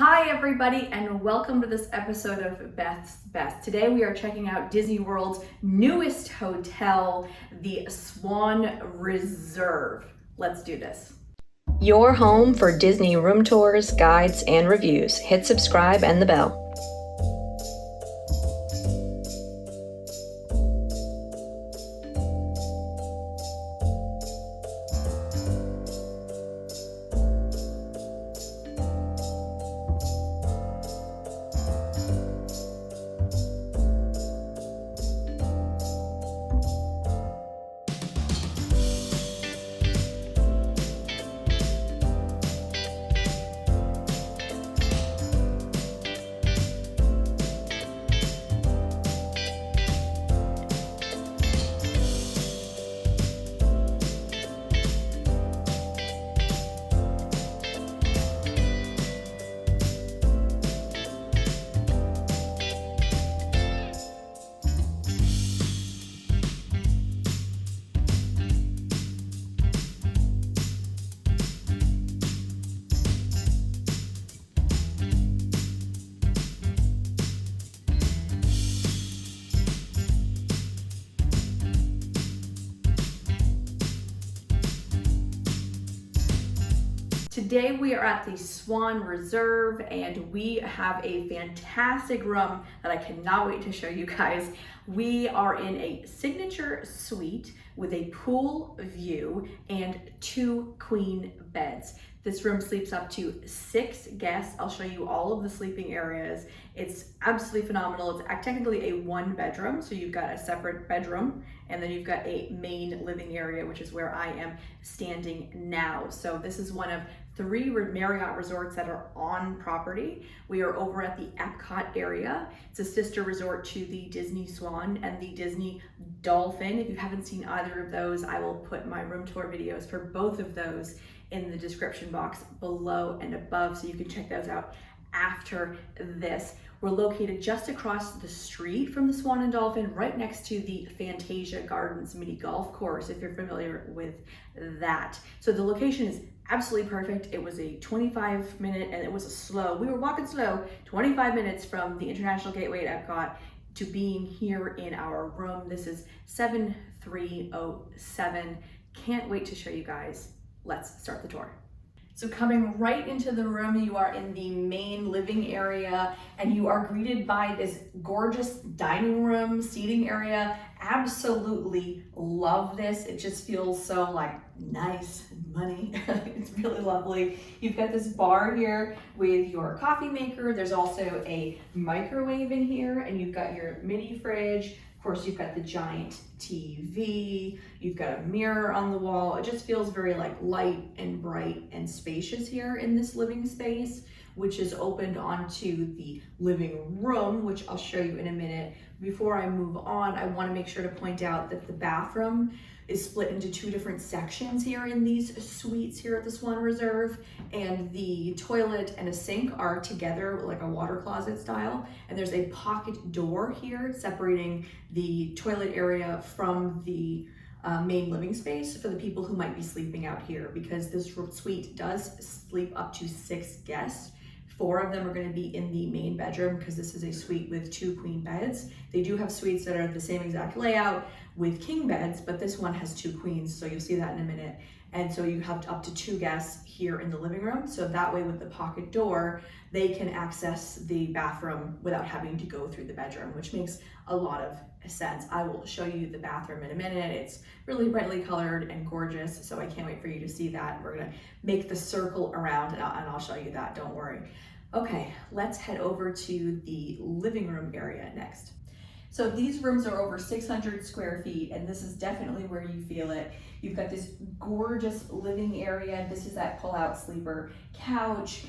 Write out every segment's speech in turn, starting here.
Hi everybody and welcome to this episode of Beth's Best. Today we are checking out Disney World's newest hotel, the Swan Reserve. Let's do this. Your home for Disney room tours, guides, and reviews. Hit subscribe and the bell. Today we are at the Swan Reserve and we have a fantastic room that I cannot wait to show you guys. We are in a signature suite with a pool view and 2 queen beds. This room sleeps up to 6 guests. I'll show you all of the sleeping areas. It's absolutely phenomenal. It's technically a 1 bedroom, so you've got a separate bedroom, and then you've got a main living area, which is where I am standing now. So this is one of 3 Marriott resorts that are on property. We are over at the Epcot area. It's a sister resort to the Disney Swan and the Disney Dolphin. If you haven't seen either of those, I will put my room tour videos for both of those in the description box below and above, so you can check those out after this. We're located just across the street from the Swan and Dolphin, right next to the Fantasia Gardens mini golf course, if you're familiar with that. So the location is absolutely perfect. It was a 25-minute, and it was a slow, we were walking slow, 25 minutes from the International Gateway at Epcot to being here in our room. This is 7307. Can't wait to show you guys. Let's start the tour. So coming right into the room, you are in the main living area and you are greeted by this gorgeous dining room seating area. Absolutely love this. It just feels so like nice and money. It's really lovely. You've got this bar here with your coffee maker. There's also a microwave in here, and you've got your mini fridge. Of course, you've got the giant TV, you've got a mirror on the wall. It just feels very like light and bright and spacious here in this living space, which is opened onto the living room, which I'll show you in a minute. Before I move on, I want to make sure to point out that the bathroom is split into 2 different sections here in these suites here at the Swan Reserve, and the toilet and a sink are together like a water closet style, and there's a pocket door here separating the toilet area from the main living space for the people who might be sleeping out here, because this suite does sleep up to 6 guests. 4 of them are going to be in the main bedroom because this is a suite with 2 queen beds. They do have suites that are the same exact layout with king beds, but this one has 2 queens, so you'll see that in a minute. And so you have up to 2 guests here in the living room, so that way with the pocket door, they can access the bathroom without having to go through the bedroom, which makes a lot of sense. I will show you the bathroom in a minute. It's really brightly colored and gorgeous, so I can't wait for you to see that. We're gonna make the circle around and I'll show you that, don't worry. Okay, let's head over to the living room area next. So these rooms are over 600 square feet, and this is definitely where you feel it. You've got this gorgeous living area. This is that pull-out sleeper couch.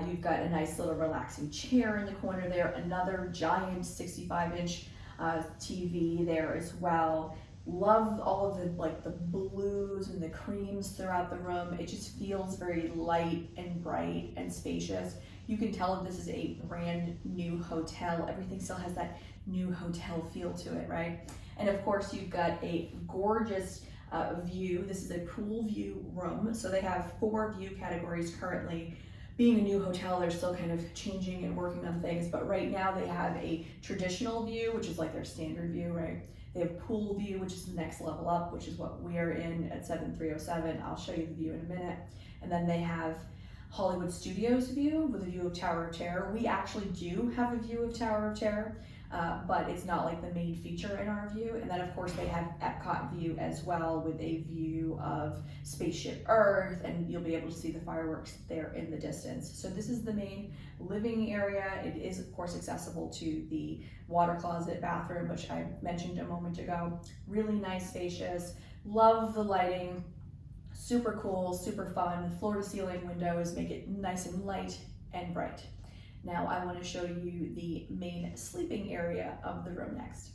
You've got a nice little relaxing chair in the corner there, another giant 65-inch TV there as well. Love all of the blues and the creams throughout the room. It just feels very light and bright and spacious. You can tell if this is a brand new hotel. Everything still has that new hotel feel to it, right? And of course, you've got a gorgeous view. This is a pool view room. So they have 4 view categories currently. being a new hotel, they're still kind of changing and working on things, but right now they have a traditional view, which is like their standard view, right? They have pool view, which is the next level up, which is what we are in at 7307. I'll show you the view in a minute. And then they have Hollywood Studios view with a view of Tower of Terror. We actually do have a view of Tower of Terror, but it's not like the main feature in our view. And then of course they have Epcot view as well with a view of Spaceship Earth, and you'll be able to see the fireworks there in the distance. So this is the main living area. It is of course accessible to the water closet bathroom, which I mentioned a moment ago. Really nice, spacious, love the lighting. Super cool, super fun. Floor to ceiling windows make it nice and light and bright. Now I want to show you the main sleeping area of the room next.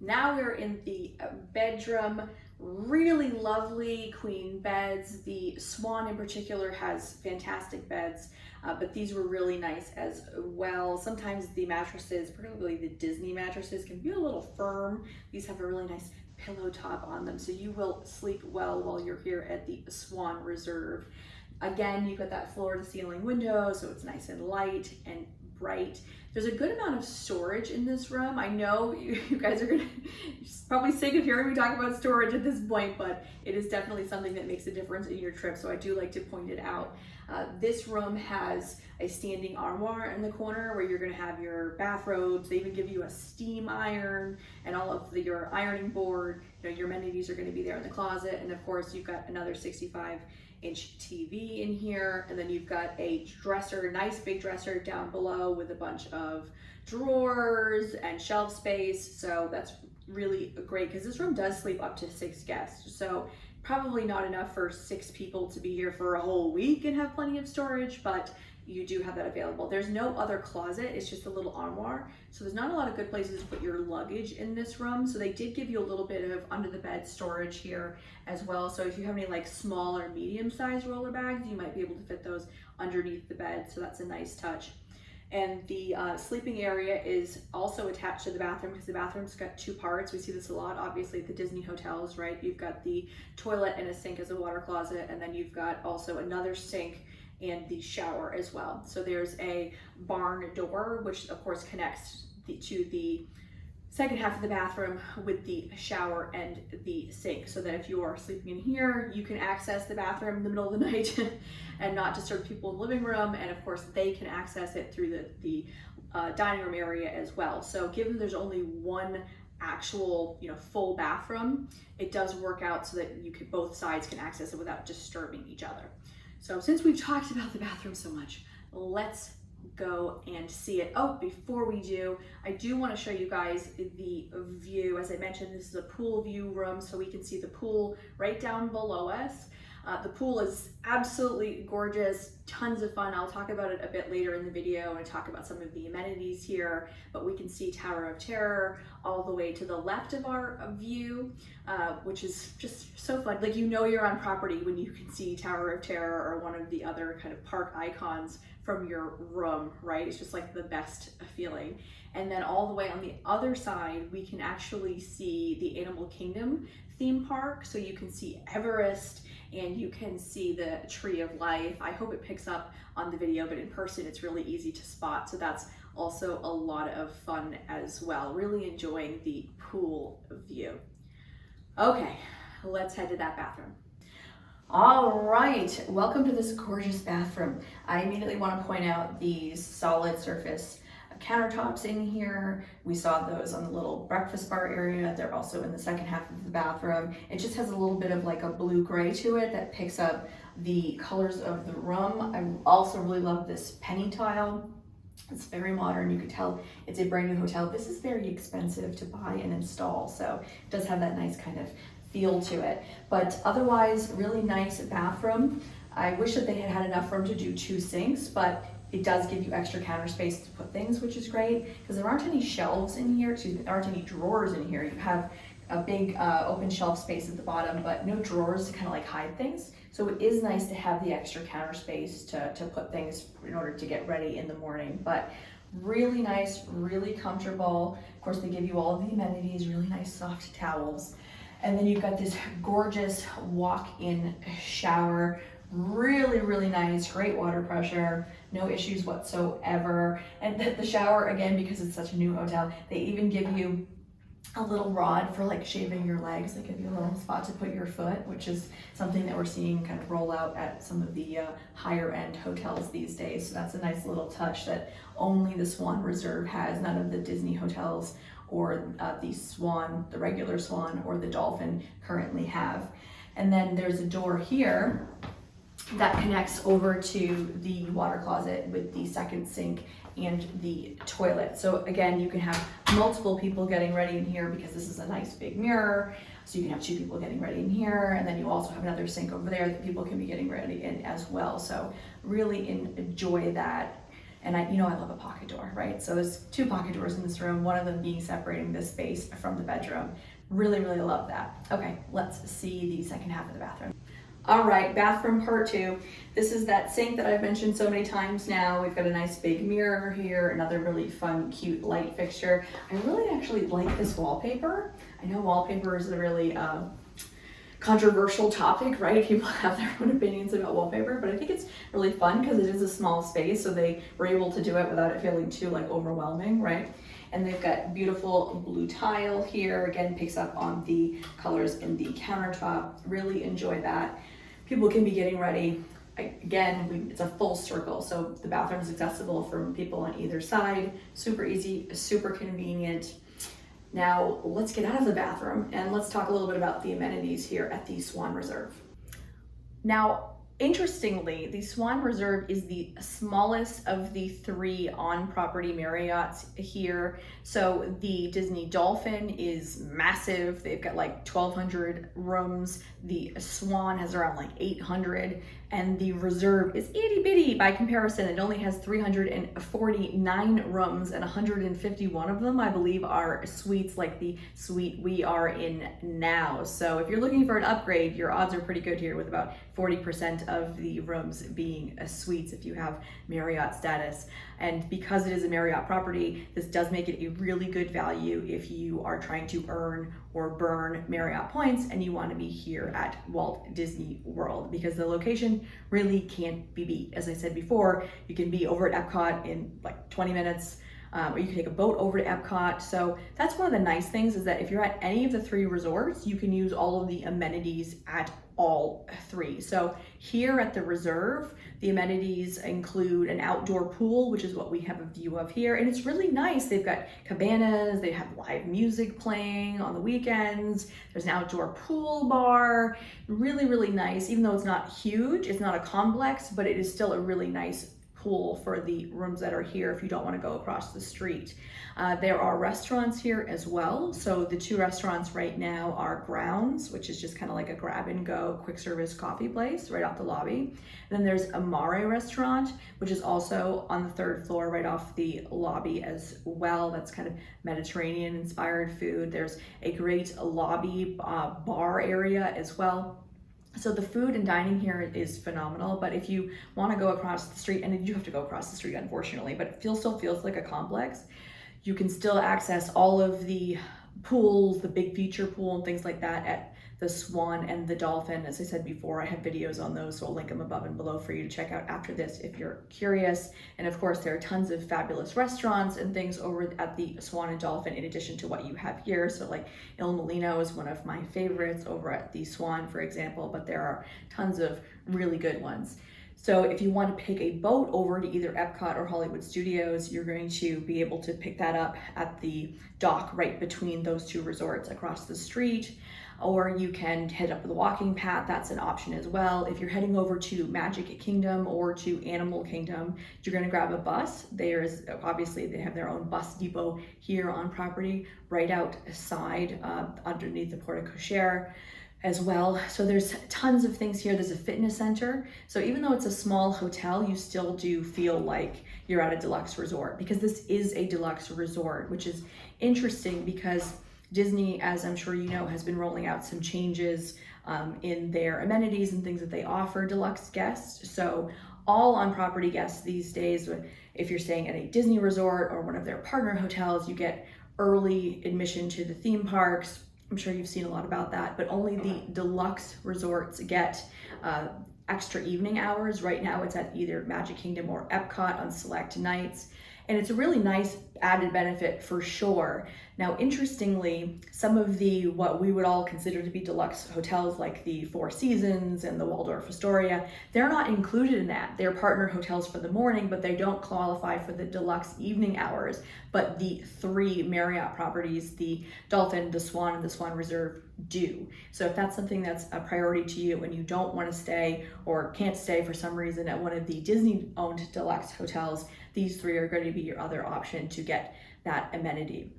Now we're in the bedroom. Really lovely queen beds. The Swan in particular has fantastic beds, but these were really nice as well. Sometimes the mattresses, particularly the Disney mattresses, can be a little firm. These have a really nice pillow top on them, so you will sleep well while you're here at the Swan Reserve. Again, you've got that floor to ceiling window, so it's nice and light and bright. There's a good amount of storage in this room. I know you guys are gonna probably sick of hearing me talk about storage at this point, but it is definitely something that makes a difference in your trip, so I do like to point it out. This room has a standing armoire in the corner where you're gonna have your bathrobes. They even give you a steam iron and all of your ironing board. You know, your amenities are gonna be there in the closet, and of course you've got another 65-inch TV in here, and then you've got a dresser, nice big dresser down below with a bunch of drawers and shelf space. So that's really great because this room does sleep up to 6 guests. So probably not enough for 6 people to be here for a whole week and have plenty of storage, but you do have that available. There's no other closet, it's just a little armoire. So there's not a lot of good places to put your luggage in this room. So they did give you a little bit of under the bed storage here as well. So if you have any like small or medium sized roller bags, you might be able to fit those underneath the bed. So that's a nice touch. And the sleeping area is also attached to the bathroom because the bathroom's got 2 parts. We see this a lot, obviously, at the Disney hotels, right? You've got the toilet and a sink as a water closet, and then you've got also another sink and the shower as well. So there's a barn door, which of course connects to the second half of the bathroom with the shower and the sink, so that if you are sleeping in here, you can access the bathroom in the middle of the night and not disturb people in the living room. And of course they can access it through the dining room area as well. So given there's only one actual, full bathroom, it does work out so that both sides can access it without disturbing each other. So since we've talked about the bathroom so much, let's go and see it. Oh, before we do, I do want to show you guys the view. As I mentioned, this is a pool view room, so we can see the pool right down below us. The pool is absolutely gorgeous, tons of fun. I'll talk about it a bit later in the video and talk about some of the amenities here, but we can see Tower of Terror all the way to the left of our view, which is just so fun. Like, you're on property when you can see Tower of Terror or one of the other kind of park icons from your room, right? It's just like the best feeling. And then all the way on the other side, we can actually see the Animal Kingdom theme park. So you can see Everest and you can see the Tree of Life. I hope it picks up on the video, but in person it's really easy to spot. So that's also a lot of fun as well. Really enjoying the pool view. Okay, let's head to that bathroom. All right, welcome to this gorgeous bathroom. I immediately want to point out these solid surface countertops in here. We saw those on the little breakfast bar area. They're also in the second half of the bathroom. It just has a little bit of like a blue-gray to it that picks up the colors of the room. I also really love this penny tile. It's very modern. You can tell it's a brand new hotel. This is very expensive to buy and install, so it does have that nice kind of feel to it. But otherwise, really nice bathroom. I wish that they had had enough room to do 2 sinks, but it does give you extra counter space to put things, which is great because there aren't any shelves in here. Excuse me, there aren't any drawers in here. You have a big open shelf space at the bottom, but no drawers to kind of like hide things. So it is nice to have the extra counter space to put things in order to get ready in the morning. But Really nice, really comfortable. Of course, they give you all of the amenities, really nice soft towels. And then you've got this gorgeous walk-in shower, really, really nice, great water pressure, no issues whatsoever. And the shower, again, because it's such a new hotel, they even give you a little rod for like shaving your legs. They give you a little spot to put your foot, which is something that we're seeing kind of roll out at some of the higher end hotels these days. So that's a nice little touch that only the Swan Reserve has. None of the Disney hotels or the Swan, the regular Swan or the Dolphin currently have. And then there's a door here that connects over to the water closet with the second sink and the toilet. So again, you can have multiple people getting ready in here because this is a nice big mirror. So you can have 2 people getting ready in here, and then you also have another sink over there that people can be getting ready in as well. So really enjoy that. And I love a pocket door, right? So there's 2 pocket doors in this room, one of them being separating this space from the bedroom. Really, really love that. Okay, let's see the second half of the bathroom. All right, bathroom part 2. This is that sink that I've mentioned so many times now. We've got a nice big mirror here, another really fun, cute light fixture. I really actually like this wallpaper. I know wallpaper is a really controversial topic, right? People have their own opinions about wallpaper, but I think it's really fun because it is a small space, so they were able to do it without it feeling too like overwhelming, right? And they've got beautiful blue tile here. Again, picks up on the colors in the countertop. Really enjoy that. People can be getting ready. Again, it's a full circle, so the bathroom is accessible from people on either side. Super easy, super convenient. Now, let's get out of the bathroom and let's talk a little bit about the amenities here at the Swan Reserve. Now, interestingly, the Swan Reserve is the smallest of the 3 on-property Marriotts here. So the Disney Dolphin is massive. They've got like 1,200 rooms. The Swan has around like 800, and the Reserve is itty bitty by comparison. It only has 349 rooms, and 151 of them, I believe, are suites like the suite we are in now. So if you're looking for an upgrade, your odds are pretty good here, with about 40% of the rooms being suites if you have Marriott status. And because it is a Marriott property, this does make it a really good value if you are trying to earn or burn Marriott points and you want to be here at Walt Disney World, because the location really can't be beat. As I said before, you can be over at Epcot in like 20 minutes. Or you can take a boat over to Epcot. So that's one of the nice things, is that if you're at any of the 3 resorts, you can use all of the amenities at all 3. So here at the Reserve, the amenities include an outdoor pool, which is what we have a view of here. And it's really nice. They've got cabanas, they have live music playing on the weekends. There's an outdoor pool bar, really, really nice. Even though it's not huge, it's not a complex, but it is still a really nice pool for the rooms that are here if you don't want to go across the street. There are restaurants here as well. So the 2 restaurants right now are Grounds, which is just kind of like a grab and go quick service coffee place right off the lobby. And then there's Amare Restaurant, which is also on the 3rd floor right off the lobby as well. That's kind of Mediterranean inspired food. There's a great lobby bar area as well. So the food and dining here is phenomenal, but if you want to go across the street, and you do have to go across the street unfortunately, but it still feels like a complex, you can still access all of the pools, the big feature pool and things like that at the Swan and the Dolphin. As I said before, I have videos on those, so I'll link them above and below for you to check out after this if you're curious. And of course, there are tons of fabulous restaurants and things over at the Swan and Dolphin in addition to what you have here. So like Il Molino is one of my favorites over at the Swan, for example, but there are tons of really good ones. So if you want to pick a boat over to either Epcot or Hollywood Studios, you're going to be able to pick that up at the dock right between those 2 resorts across the street. Or you can head up the walking path, that's an option as well. If you're heading over to Magic Kingdom or to Animal Kingdom, you're gonna grab a bus. There's, obviously they have their own bus depot here on property, right outside underneath the porte cochere as well. So there's tons of things here. There's a fitness center. So even though it's a small hotel, you still do feel like you're at a deluxe resort, because this is a deluxe resort, which is interesting because Disney, as I'm sure you know, has been rolling out some changes in their amenities and things that they offer deluxe guests. So all on-property guests these days, If you're staying at a Disney resort or one of their partner hotels, you get early admission to the theme parks. I'm sure you've seen a lot about that, but only the deluxe resorts get extra evening hours. Right now it's at either Magic Kingdom or Epcot on select nights. And it's a really nice added benefit for sure. Now, interestingly, some of the what we would all consider to be deluxe hotels like the Four Seasons and the Waldorf Astoria, they're not included in that. They're partner hotels for the morning, but they don't qualify for the deluxe evening hours. But the 3 Marriott properties, the Dolphin, the Swan, and the Swan Reserve do. So if that's something that's a priority to you and you don't want to stay or can't stay for some reason at one of the Disney-owned deluxe hotels, these 3 are going to be your other option to get that amenity.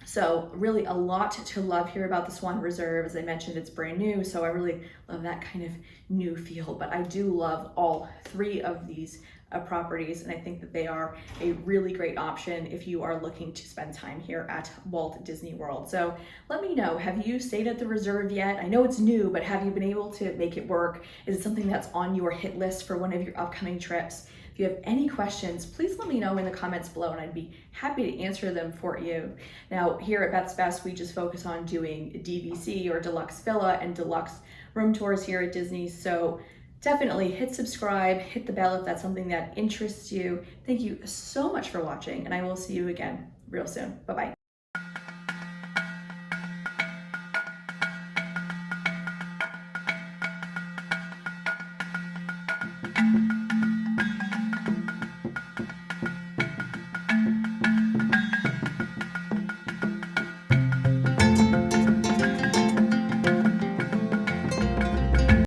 So really a lot to love here about the Swan Reserve. As I mentioned, it's brand new, so I really love that kind of new feel, but I do love all 3 of these properties, and I think that they are a really great option if you are looking to spend time here at Walt Disney World. So let me know, have you stayed at the Reserve yet? I know it's new, but have you been able to make it work? Is it something that's on your hit list for one of your upcoming trips? If you have any questions, please let me know in the comments below and I'd be happy to answer them for you. Now, here at Beth's Best, we just focus on doing DVC or deluxe villa and deluxe room tours here at Disney. So definitely hit subscribe, hit the bell if that's something that interests you. Thank you so much for watching, and I will see you again real soon. Bye-bye.